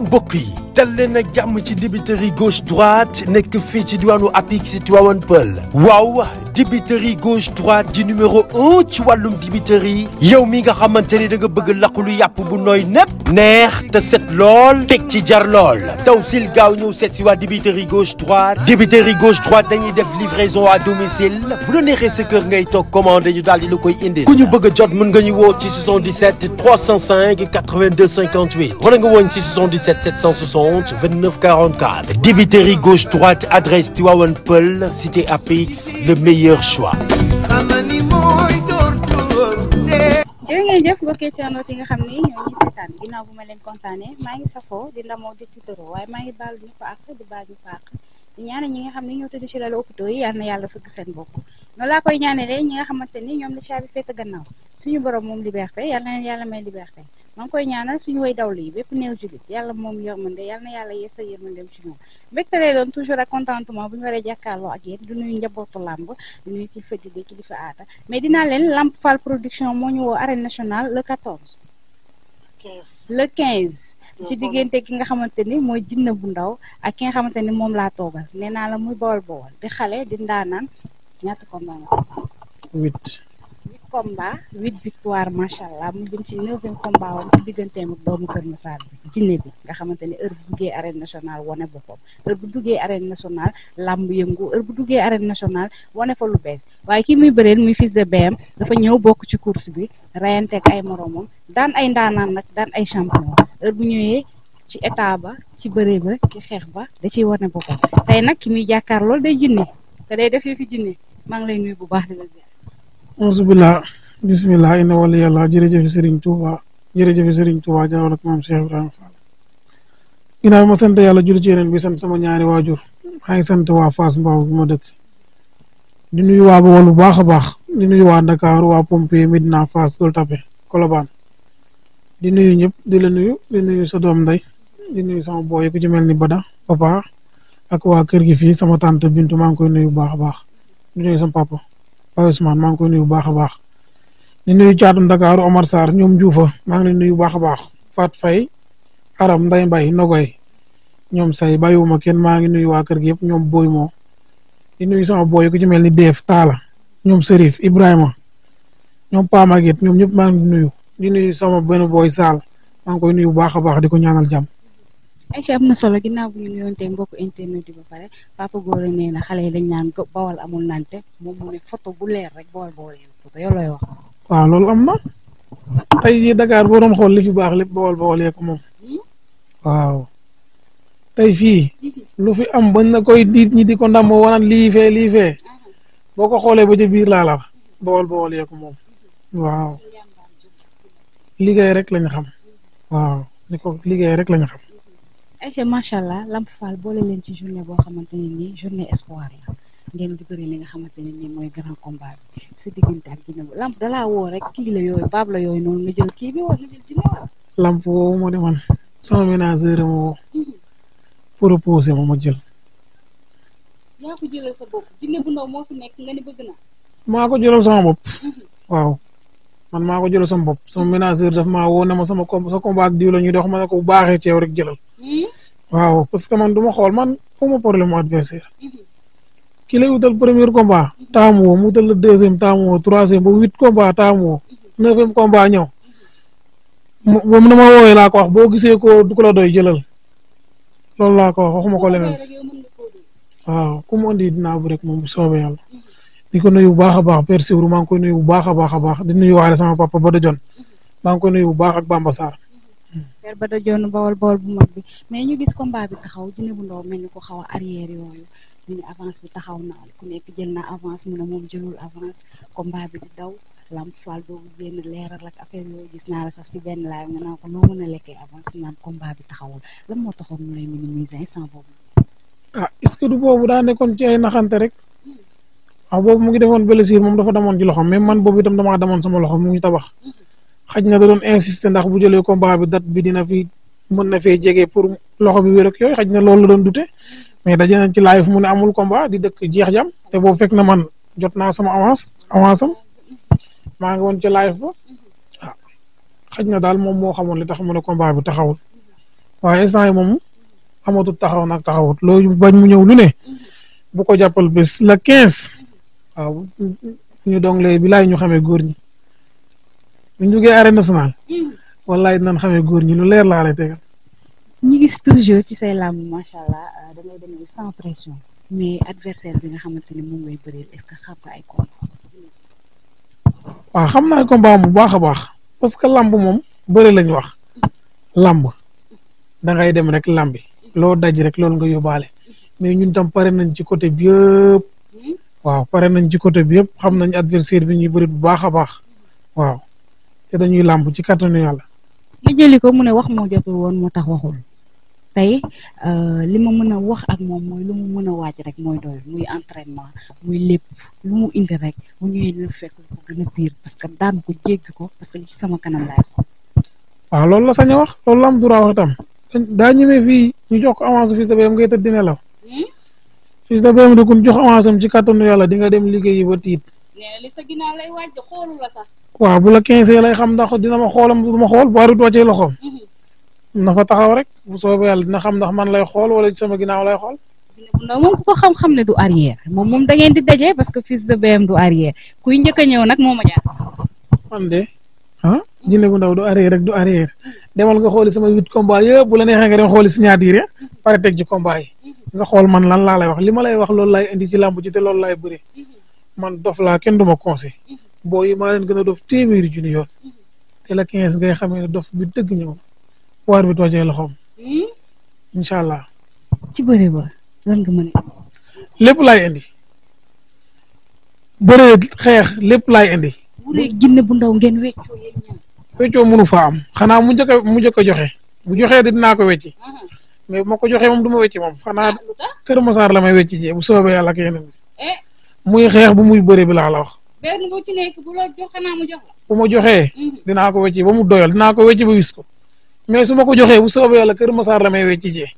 mbokk yi dal leen ak jàmm ci dibiteri gauche droite nekk fii ci diwaanu Apix Tivaouane Peulh waaw dibiteri gauche droite di numéro 1 ci wàllum dibiteri yow mi nga xamante ni da nga bëgg laqulu yàpp bu nooy nepp neex te set lool teg ci jar lool taw sil gaaw ñëw seet si waa dibiteri gauche droite dañuy def livraison à domicile bu la neexee sa kër ngay toog commandé ñu daal di la koy indi ku ñu bëgg a jot mën nga ñu woo ci 77 305 82 58 wala nga woon ci 77 760 29 44 dibiteri gauche droite adresse Tivaouane Peulh cité Apix le meilleur choix. jërë ngeen jëf mbokki internautes yi nga xam ni ñoo ngi seetaan ginnaaw bu ma leen kontaanee maa ngi safoo di ndamoo di tiitaroo waaye maa ngi baal ñu ko àq di baal ñu ko àq di ñaanal ñi nga xam ne ñoo tëdd ci lalu hôpitaux yi yal na yàlla fëgg seen bopp noonu laa koy ñaanalee ñi nga xamante ni ñoom la caabi féete gannaaw suñu borom moom liberté yal na leen yàlla may liberté maa ngi koy ñaanal suñu way dawlu yi bépp néew julit yàlla moom yërmande yal na yàlla yeesa yërmandeem ci ñoom mbégte lay doon toujours ak contentement bu ñu waree jàkkaarloo ak yéen du nuyu njabootu làmb du nuyu kilifa diine kilifa aada mais dinaa leen Lamp Fall production moo ñu woo arène nationale le 14 le 15 ci diggante ki nga xamante ni mooy jinne bu ndaw ak ki nga xamante ni moom laa toogal nee naa la muy bawol bawol di xale di ndaanaan ñaata combat nga 8 combat 8 victoire macha allah mu jëm ci 9e combat wam ci digganteem ak doomu Kër Massar bi jinne bi nga xamante ni heure bu duggee arène nationale wane boppam heure bu duggee arène nationale làmb yëngu heure bu duggee arène nationale wane fa lu bees waaye ki muy bëreel muy fils de BM dafa ñëw bokk ci course bi rayanteeg ay moromam daan ay ndaanaan nag daan ay champion heure bu ñëwee ci état ba ci bëre ba ci xeex ba da ciy wane boppam tey nag ki muy jàkkaar loolu day jinne te day def fi jinne maa ngi lay nuyu bu baax di la ziar. auzubillah bismillah inna wali yàlla jërëjëf Serigne Touba jaawal ak maam Cheikh Ibrahima Fall ginnaaw ma sant yàlla julli ci yeneen bi sant sama ñaari waajur maa ngi sant waa Fass Mbao bi ma dëkk di nuyu waa Bawol bu baax a baax di nuyu waa Dakar waa Pompier Médina Fass Gueule Tapée Colobane di nuyu ñëpp di la nuyu sa doom nday di nuyu sama booy ku ci mel ni Bada papa ak waa kër gi fii sama tante Bintu maa ngi koy nuyu bu baax a baax di nuyu sama papa Baye Ousmane maa ngi koy nuyu bu baax a baax di nuyu caatu Dakar Omar Sarr ñoom Diouf maa ngi leen nuyu bu baax a baax Fat Faye Aram Nday Mbay Nogoy ñoom say bàyyiwuma kenn maa ngi nuyu waa kër gi yëpp ñoom Boy moo di nuyu sama booy ku ci mel ni Def Talla ñoom Serif Ibrahima ñoom Pa Maguette ñoom ñëpp maa ngi di nuyu sama benn booy Sall maa ngi koy nuyu bu baax a baax di ko ñaanal jàmm. Aïcha am na solo ginnaaw bu ñu nuyoonte mbokk internet yi ba pare Papa Gora nee na xale yi dañ naan bawal amul nante moom mu ne photo bu leer rek bawal photo yow looy wax. waaw loolu am na tey jii Dakar boo doon xool li fi baax lépp bawal yee ko moom waaw tey fii lu fi am bañ na koy diit ñi di ko ndàmmoo wanaan lii fee boo ko xoolee ba ci biir laa la bawal yee ko moom waaw liggéey rek lañ xam waaw ni ko liggéey rek lañ xam. Aïcha macha allah Lamp Fall boole leen ci journée boo xamante ne nii journée espoir la ngeen di bëri li nga xamante ne nii mooy grand combat bi sa diggante ak jinne bu Lamp dalaa woo rek kii la yooyu baab la yooyu noonu nga jël kii bi wala nga jël jinne wala. Lamp woowu ma demoon sama ménageur ma woo proposé ma jël. yaa ko jëlal sa bopp jinne bu ndaw moo fi nekk nga ni bëgg na. maa ko jëlal sama bopp. waaw man maa ko jëlal sama bopp sama ménageur daf maa woo ne ma sa combat ak diw la ñuy dox ma ne ko bu baaxee ci yow rek jëlal. waaw parce que man du ma xool man foo problème mu adversaire ki lay wutal premier combat taamu woo mu wutal le deuxième taamu woo troisième ba 8 combat taamu woo 9e combat ñëw moom na ma woowee laa ko wax boo gisee ko du ko la doy jëlal loolu laa ko wax waxuma ko leneen waaw ku mu andi dinaa bu rek moom bu soobee yàlla di ko nuyu bu baax a baax Père Siwru maa ngi koy nuyu bu baax a baax di nuyu waale sama papa Bada Jon maa ngi koy nuyu bu baax ak Bamba Sarr. Père Bada Jon bawol bu mag bi mais ñu gis combat bi taxaw jinne bu ndaw mel ni ko xaw a arrière yooyu ñu ne avance bi taxaw na ku nekk jël na avance mu ne moom jëlul avance combat bi di daw Lamp Fall boobu génn leeral ak affaire yooyu gis naa la sax ci benn laay nga naan ko noo mën a lekkee avance naan combat bi taxawul lan moo taxoon mu lay minimiser instant boobu. est-ce que du boobu daa nekkoon ci ay naxante rek waaw boobu mu ngi defoon blessure moom dafa demoon ci loxo même man boobu itam damaa demoon sama loxo mu ngi tabax. xaj na da doon insister ndax bu jëlee combat bi date bi dina fi mën na fee jege pour loxo bi wér ak yooyu xaj na loolu la doon dute mais daje nañ ci live mu ne amul combat di dëkk jeex jam te boobu fekk na man jot naa sama avance am maa ngi woon ci live ba xaj na daal moom moo xamoon li tax mu ne combat bi taxawul waaye instant yi moom amatul taxaw nag taxawut loolu bañ mu ñëw lu ne bu ko jàppal bés la 15 waaw ñu dongle bi laay ñu xamee góor ñi bu ñu jógee arène nationale wallaay dinañ xamee góor ñi lu leer laa lay tegal. ñu gis toujours ci say làmb macha allah da ngay demee sans pression mais adversaire bi nga xamante ni moom ngay bëreel est-ce que xam nga ay combat. waaw xam naa combat bu baax a baax parce que lamb moom bëri lañ wax lamb da ngay dem rek lambi loo daj rek loolu nga yóbbaale mais ñun tam pare nañ ci côté bi yëpp waaw pare nañ ci côté bi yëpp xam nañ adversaire bi ñuy bëri bu baax a baax waaw te dañuy lamb ci kattanu yàlla. nga jëli ko mu ne wax moo jotul woon moo tax waxul tey li ma mën a wax ak moom mooy lu mu mën a waaj rek mooy doy muy entraînement muy lépp lu mu indi rek bu ñëwee dina fekk ko gën a pire parce que daan ko jéggi ko parce que li ci sama kanam laay ko. waaw loolu la sañ a wax loolu la am droit wax itam daa ñemee fii ñu jox ko avance Fils de BM ngay tëdd di nelaw Fils de BM di kun jox avance am ci kattanu yàlla di nga dem liggéeyi ba tiit. nee na li sa ginnaaw lay waaj xoolu la sax. waaw bu la 15 lay xam ndax dina ma xoolam du ma xool bu arut wàccee loxoom. na fa taxaw rek bu soobee yàlla dina xam ndax man lay xool wala ci sama ginnaaw lay xool. ndaw moom ku ko xam-xam ne du arrière moom da ngeen di daje parce que Fils de BM du arrière kuy njëkk a ñëw nag moo ma jaar. man de Jinne bu ndaw du arrière rek du arrière demal nga xooli sama 8 combat yëpp bu la neexee nga dem xooli signature pare teg ci combat yi nga xool man lan laa lay wax li ma lay wax loolu laay indi ci làmb ci te loolu laay bëri man dof laa kenn du ma conseil boo yi maa leen gën a dof téeméeri junni yoon te la 15 ngay xamee ne dof bi dëgg ñëw waar bi toojee loxoom incha allah. ci bëre ba lan nga mën a. lépp laay indi bëree xeex lépp laay indi. bu dee Jinne bu ndaw ngeen weccoo yéen ñaar. weccoo mënu faa am xanaa mu njëkk a joxe bu joxee dinaa ko wecci mais bu ma ko joxee moom du ma wecci moom xanaa Kër Masaar la may wecci jee bu soobee yàlla ak yeneen muy xeex bu muy bëre bi laa la wax. benn bu ci nekk bu la jox xanaa mu jox la. bu ma joxee dinaa ko wecci ba mu doyal dinaa ko wecci ba wis ko mais su ma ko joxee bu soobee yàlla Kër Masaar la may wecci jee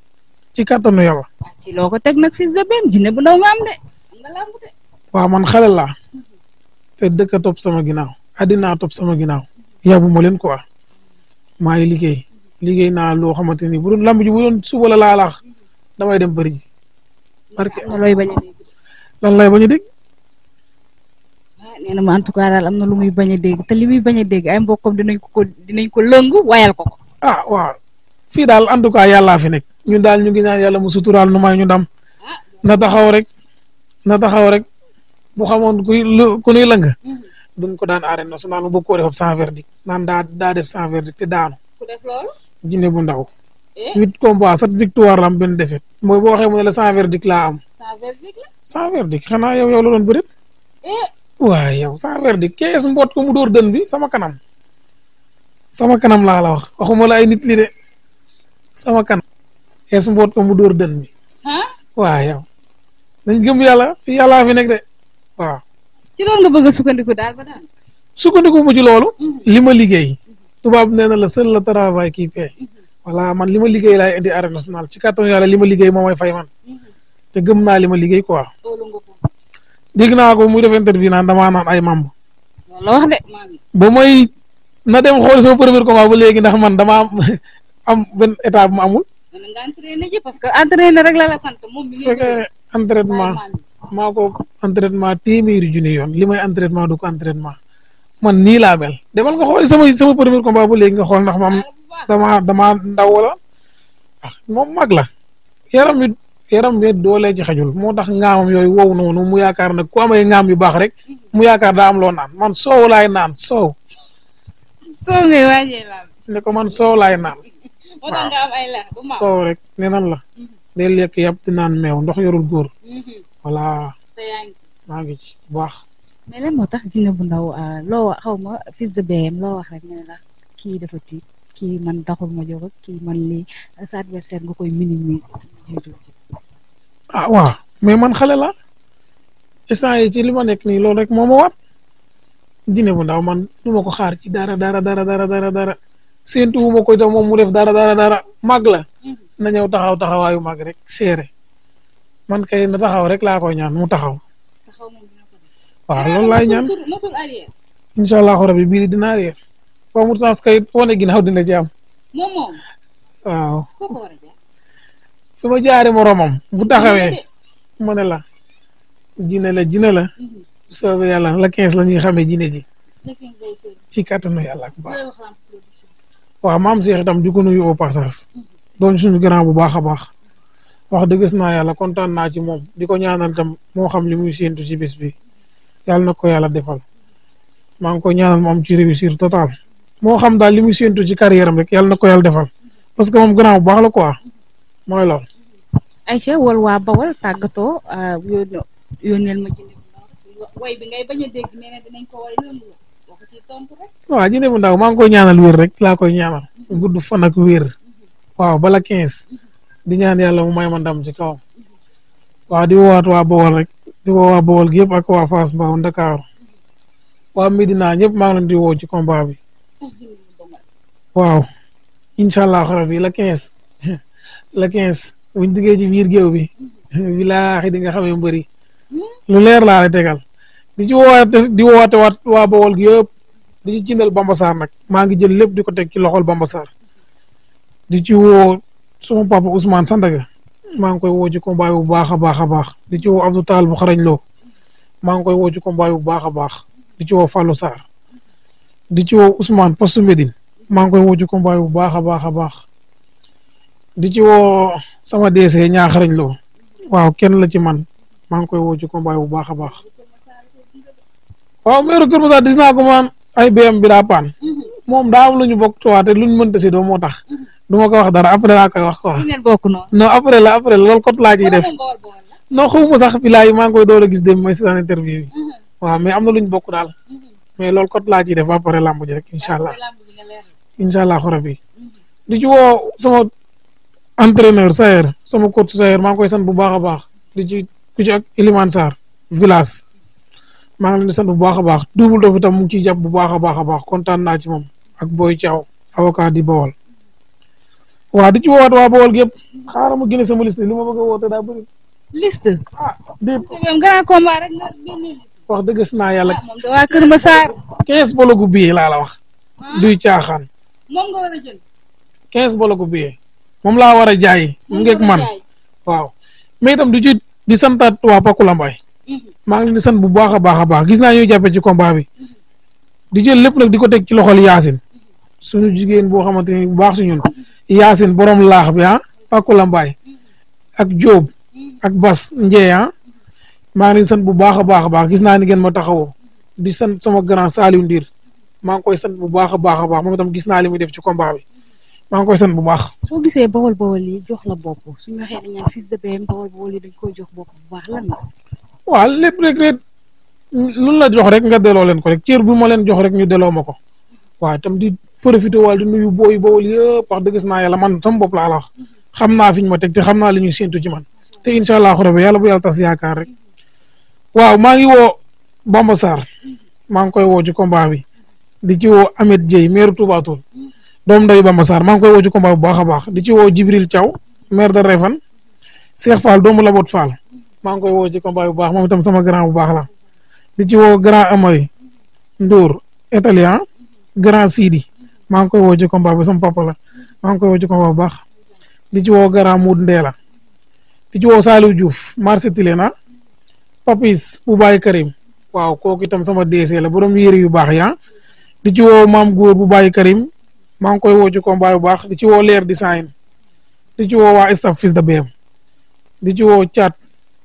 ci kattanu yàlla. ci loo ko teg nag Fils de BM Jinne bu ndaw nga am de nga lamb de. waaw man xale laa te dëkk a topp sama ginnaaw addinaa topp sama ginnaaw yabu ma leen quoi maa ngi liggéey naa loo xamante ni bu doon lamb ji bu doon suba la laalaax damay dem bëri ji. parce que looy bañ a dégg. lan lay bañ a dégg. nee na ma en tout cas daal am na lu muy bañ a dégg te li muy bañ a dégg ay mbokkam dinañ ko lëngu wayal ko ko. waaw fii daal en tout cas yàllaa fi nekk ñun daal ñu ngi ñaan yàlla mu suturaal nu may ñu dam na taxaw rek bu xamoon ku nuy lëng duñ ko daan arène nationale mu bëgg koo def sans verdict naan daa def sans verdict te daanu. ku def loolu. Jinne bu ndaw. 8 combats 7 victoire la am benn défaite mooy boo waxee mu ne la sans verdict laa am. sans verdict xanaa yow la doon bëri. waaye yow sans verdict kees mboot ko mu dóor dën bi sama kanam laa la wax waxuma la ay nit li de sama kanam kees mboot ko mu dóor dën bi. waaw yow dañ gëm yàlla fi yàllaa fi nekk de waaw. ci loolu nga bëgg a sukkandiku daal ba daal. sukkandiku mu ci loolu. li ma liggéey. tubaab nee na la seul le travail qui paie. voilà man li ma liggéey laay indi arène nationale ci kattanu yàlla li ma liggéey moom mooy fay man. te gëm naa li ma liggéey quoi. dégg naa ko muy def interview naan damaa naan ay mamb. loolu wax de. ba may na dem xool sama premier combat ba léegi ndax man damaa am benn état bu ma amul. nga entraîné ji parce que entraîné rek la sant moom mi ngi. fekkee entraînement maa ko entraînement téeméeri junni yoon li may entraînement du ko entraînement man nii laa mel demal nga xool sama premier combat ba léegi nga xool ndax man dama ndaw wala moom mag la yaram bi doole ci xajul moo tax ngaamam yooyu wow noonu mu yaakaar nag ku amee ngaam yu baax rek mu yaakaar daa am loo naan man soow laay naan soow. soow ngay waajee laal. ne ko man soow laay naan. moo tax nga am ay la bu ma soow rek nee nan la. day lekk yàpp di naan meew ndox yorul góor. voilà maa ngi ci bu baax. mais lan moo tax Jinne bu ndaw loo wax xaw ma Fils de BM loo wax rek ne la kii dafa tiit kii man taxul ma jóg kii man lii sa adversaire nga koy minimiser. waaw mais man xale la instant yi ci li ma nekk nii loolu rek moo ma war Jinne bu ndaw man du ma ko xaar ci dara séentu wu ma ko itam moom mu def dara mag la na ñëw taxawaayu mag rek seere man kay na taxaw rek laa koy ñaan mu taxaw. waaw loolu laay ñaan incha allahu rabi bii dina arrière foo mu sens kay foo ne ginnaaw dina ci am. waaw foo ko war a jaar. fi ma jaari moromam bu taxawee mu ne la jine la soobee yàlla la 15 la ñuy xamee jine ji ci kattanu yàlla ak baax waaw maam Cheikh itam di ko nuyu au passage doon suñu grand bu baax a baax wax dëgg naa yàlla kontaan naa ci moom di ko ñaanal itam moo xam li muy séentu ci bés bi yàlla na ko yàlla defal maa ngi ko ñaanal mu am ci réussir total moo xam daal li muy séentu ci carrière am rek yàlla na ko yàlla defal parce que moom grand bu baax la quoi mooy lool. Aïcha wol waa Bawol tàggatoo yónneel ma jënd way bi ngay bañ a dégg nee na dinañ ko way loolu wax ci tontu rek. waaw jënd bu ndaw maa ngi koy ñaanal wér rek laa koy ñaanal gudd fan ak wér waaw bala 15 di ñaan yàlla mu may ma ndam ci kawam waaw di woowaat waa Bawol rek di woo waa Bawol gi yëpp ak waa Fass Mbao Ndakaaru waa Medina ñëpp maa ngi leen di woo ci combat bi waaw incha allah rabbi la 15 la 15 buñ duggee ci biir géew bi bilaahi di nga xamee mbëri lu leer laa la tegal di ci woote waat waa Bawol gi yëpp di ci cindal Bamba Sarr nag maa ngi jël lépp di ko teg ci loxol Bamba Sarr di ci woo suma papa Ousmane Sandaga maa ngi koy woo ci combat bu baax a baax a baax di ci woo Abdou Tall bu xarañ loo maa ngi koy woo ci combat bu baax a baax di ci woo Fallou Sarr di ci woo Ousmane Poste Médine maa ngi koy woo ci combat bu baax a baax a baax di ci woo sama DC ñaa xarañ loo waaw kenn la ci man maa ngi koy woo ci combat bu baax a baax waaw meeru Kër Masar gis naa ko man ay BM bi daa paan moom daa am lu ñu bokk tuwaate lu ñu mënta si doo moo tax du ma ko wax dara après laa koy wax quoi non après la loolu kot laa ciy def non xawma sax bilaay maa ngi koy door a gis dem mooy seen interview bi waaw mais am na lu ñu bokk daal mais loolu kot laa ciy def ba pare làmb ji rek incha allah rabbi di ci woo sama entraîneur Sayer sama coach Sayer maa ngi koy sant bu baax a baax di ci ku ci ak Elimane Sarr village maa ngi leen di sant bu baax a baax Double Dof itam mu ngi ciy jàpp bu baax a baax kontaan naa ci moom ak Boy Thiaw avocat di Bawol waaw di ci woowaat waa Bawol gi yëpp xaaral ma génne sama liste li ma bëgg a woote daa bëri. liste. déet grand combat rek nga génne liste. wax dëgg naa yàlla. moom de waa Kër Masar. 15 bologu billet laa la wax. duy caaxaan. moom nga war a jël. 15 bologu billet. moom laa war a jaay. mu ngeeg man waaw. mais itam du ci di santaat waa Pakula Mbaye. maa ngi leen di sant bu baax a baax gis naa ñuy jàppee ci combat bi. di jël lépp nag di ko teg ci loxol Yacine. suñu jigéen boo xamante ni bu baax si ñun. Yacine borom laax bi Pakula Mbaye ak Diop ak Bas Ndié maa ngi leen di sant bu baax a baax gis naa ni ngeen ma taxawoo. di sant sama grand Saliou Ndir maa ngi koy sant bu baax a baax moom itam gis naa li muy def ci combat bi maa ngi koy sant bu baax. soo gisee Bawol yi jox la bopp suñu waxee dañu naan Fils de BM Bawol yi dañ koy jox bopp bu baax lan la. waaw lépp rek lu la jox rek nga delloo leen ko rek cër bu ma leen jox rek ñu delloo ma ko waaw itam di profité wala di nuyu booy Bawol yëpp wax dëgg gis naa yàlla man sama bopp laa la wax xam naa fi ñu ma teg te xam naa li ñuy séentu ci man te incha allah rabbi yàlla bu yàlla tas yaakaar rek waaw maa ngi woo Bamba Sarr maa ngi koy woo ci combat bi di ci woo Ahmed Dieye maire Touba Toul doom nday Bamba Sarr maa ngi koy woo ci combat bu baax a baax di ci woo Jibril Thiaw maire de Réfane Cheikh Fall doomu Labot Fall maa ngi koy woo ci combat bu baax moom itam sama grand bu baax la di ci woo grand Amay Ndour italien grand Sidi maa ngi koy woo ci combat bi sama papa la maa ngi koy woo ci combat bu baax di ci woo grand Moud Ndéla di ci woo Saliou Diouf marché Tilena Papis bu Baye Karim waaw kooku itam sama DC la borom yére yu baax ya di ci woo maam góor bu Baye Karim maa ngi koy woo ci combat bu baax di ci woo leer design di ci woo waa staff Fils de BM di ci woo Thiat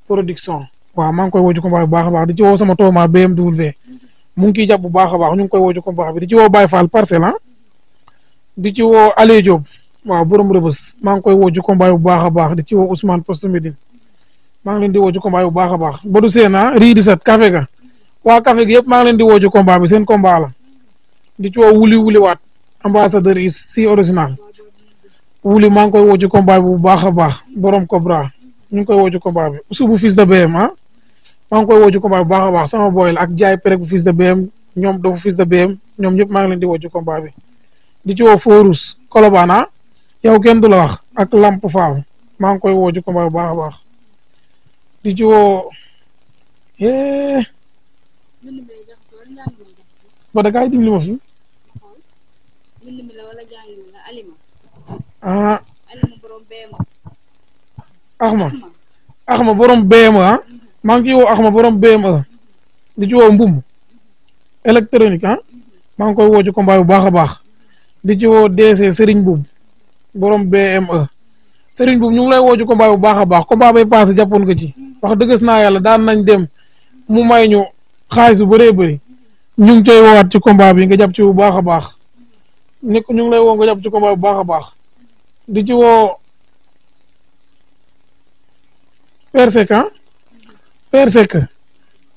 production waaw maa ngi koy woo ci combat bu baax a baax di ci woo sama tooma BMW mu ngi ciy jàpp bu baax a baax ñu ngi koy woo ci combat bi di ci woo Baye Fall Parcelles di ci woo Aliou Diop waaw borom rëbës maa ngi koy woo ci combat bu baax a baax di ci woo Ousmane Poste Médine maa ngi leen di woo ci combat bu baax a baax Badou Sena rii di sat café ga waa café gi yëpp maa ngi leen di woo ci combat bi seen combat la di ci woo wuli waat ambassadeur is si original wuli maa ngi koy woo ci combat bi bu baax a baax borom Cobra ñu ngi koy woo ci combat bi subu Fils de BM maa ngi koy woo ci combat bu baax a baax sama boy la ak jaay prek bu Fils de BM ñoom dofu Fils de BM ñoom ñëpp maa ngi leen di woo ci combat bi di ci woo Forus Kolobana yow kenn du la wax ak Lamp Fall maa ngi koy woo ci combat bu baax a baax di ci woo ba da kaay dimbali ma fi Axma borom BME maa ngi ciy woo Axma borom BME di ci woo Mbum électronique maa ngi koy woo ci combat bu baax a baax di ci woo DC Serigne Boub borom BME Serigne Boub ñu ngi lay woo ci combat bu baax a baax combat bay passé jàppoon nga ci wax dëgg naa yàlla daan nañ dem mu may ñu xaalis bu bëree bëri ñu ngi koy woowaat ci combat bi nga jàpp ci bu baax a baax ñu ngi lay woo nga jàpp ci combat bu baax a baax di ci woo Père Seck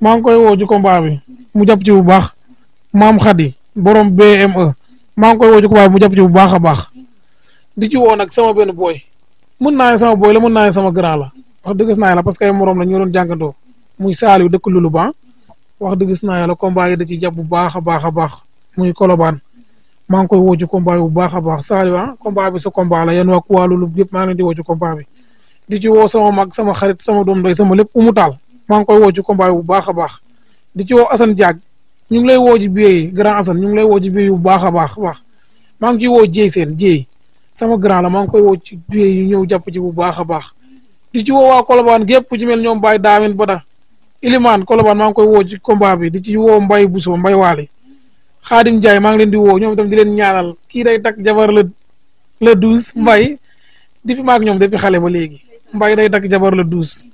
maa ngi koy woo ci combat bi mu jàpp ci bu baax Maam Khady borom BME maa ngi koy woo ci combat bi mu jàpp ci bu baax a baax di ci woo nag sama benn booy mën naa ne sama booy la mën naa ne sama grand la wax dëgg naa yàlla parce que ay morom la ñu doon jàngandoo muy Saliou dëkk Lulu Ba wax dëgg naa yàlla combat yi da ci jàpp bu baax a baax a baax muy Colobane maa ngi koy woo ci combat bi bu baax a baax Saliou combat bi sa combat la yéen waa Lulu yëpp maa ngi leen di woo ci combat bi di ci woo sama mag sama xarit sama doom doy sama lépp umu taal maa ngi koy woo ci combat bi bu baax a baax di ci woo Assane Diag ñu ngi lay woo ci biir yi grand Assane ñu ngi lay woo ci biir yu baax a baax maa ngi ciy woo Dieye Sène Dieye sama grand la maa ngi koy woo ci biir yu ñëw jàpp ci bu baax a baax di ci woo waa Colobane gépp ci mel ñoom Baye Daamin Bada Ilimane Colobane maa ngi koy woo ci combat bi di ci woo Mbaye Bousso Mbaye Waly Khadim Ndiaye maa ngi leen di woo ñoom itam di leen ñaanal kii day takk jabar le 12 Mbaye di fi maak ñoom depuis xale ba léegi Mbaye day takk jabar le 12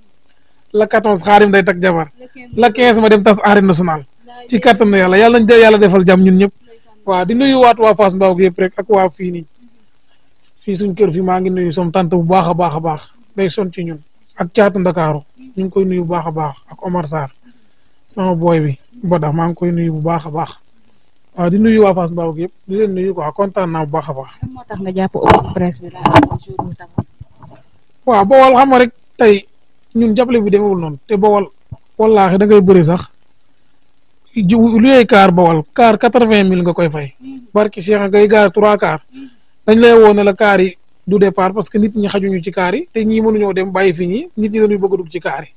la 14 Khadim day takk jabar la 15 ma dem tas arène nationale ci kattan yàlla nañ yàlla defal jàmm ñun ñëpp waaw di nuyu waat waa Fass Mbao yëpp rek ak waa fii nii fii suñ kër fi maa ngi nuyu som tante bu baax a baax a baax day son ci ñun ak caatu Ndakaaru ñu ngi koy nuyu bu baax a baax ak Omar Sarr sama boy bi Boda maa ngi koy nuyu bu baax a baax waaw di nuyu waa Fass Mbao yëpp di leen nuyu quoi kontaan naa bu baax a baax. moo tax nga jàpp open presse bi daal jour bu tabax. waaw Bawol xam nga rek tey ñun jàppale bi demewul noonu te Bawol wallaahi da ngay bëri sax lu yee kaar Bawol kaar 80,000 nga koy fay. barki Cheikh ngay gaar 3 kaar dañ lay woo ne la kaar yi du départ parce que nit ñi xajuñu ci kaar yi te ñii mënuñoo dem bàyyi fi ñi nit ñi dañuy bëgg a dugg ci kaar yi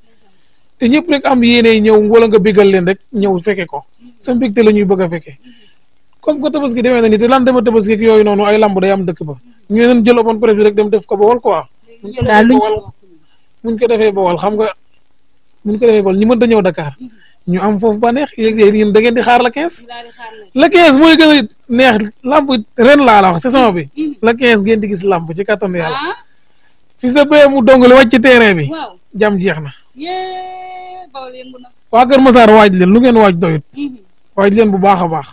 te ñëpp rek am yéene ñëw wala nga bégal leen rek ñëw fekke ko sa mbégte la ñuy bëgg a fekke comme que tabaski demee na ni te lan dema tabaski yooyu noonu ay lamb day am dëkk ba ñu leen jël open presse bi rek dem def ko Bawol quoi buñ ko defee Bawol xam nga buñ ko defee Bawol ñi mënta ñëw Dakar ñu am foofu ba neex yéen da ngeen di xaar la 15 la 15 mooy gën a neex lamb ren laa la wax saison bi la 15 ngeen di gis lamb ci kattan yàlla fi sa bee mu dongale wàcc ci terrain bi jam jeex na waa Kër Massar waaj leen lu ngeen waaj doyut waaj leen bu baax a baax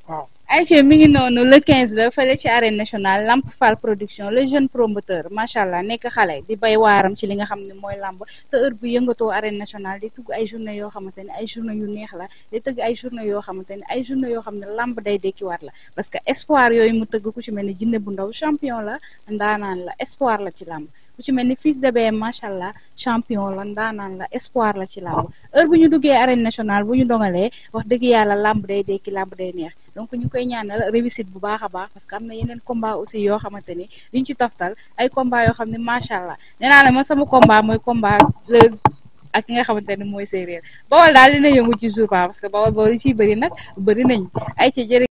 waaw Aïcha mi ngi noonu le 15 la fële ci arène nationale Lamp Fall production le jeune promoteur macha allah nekk xale di bay waaram ci li nga xam ne mooy lamb te heure bu yëngatoo arène nationale di tugg ay journée yoo xamante ne ay journée yu neex la di tëgg ay journée yoo xamante ne ay journée yoo xam ne lamb day dekkiwaat la parce que espoir yooyu mu tëgg ku ci mel ni Jinne bu ndaw champion la ndaanaan la espoir la ci lamb ku ci mel ni Fils de BM macha allah champion la ndaanaan la espoir la ci lamb heure bu ñu duggee arène nationale bu ñu dogalee wax dëgg yàlla lamb day dekki lamb day neex donc ñu koy ñaanal réussite bu baax a baax parce que am na yeneen combat aussi yoo xamante ni liñ ci toftal ay combat yoo xam ne macha allah nee naa la ma sama combat mooy combat Leuz ak ki nga xamante ne mooy séeréer Bawol daal dina yëngu ci jour ba parce que Bawol yi ciy bëri nag bëri nañ ay ci jërë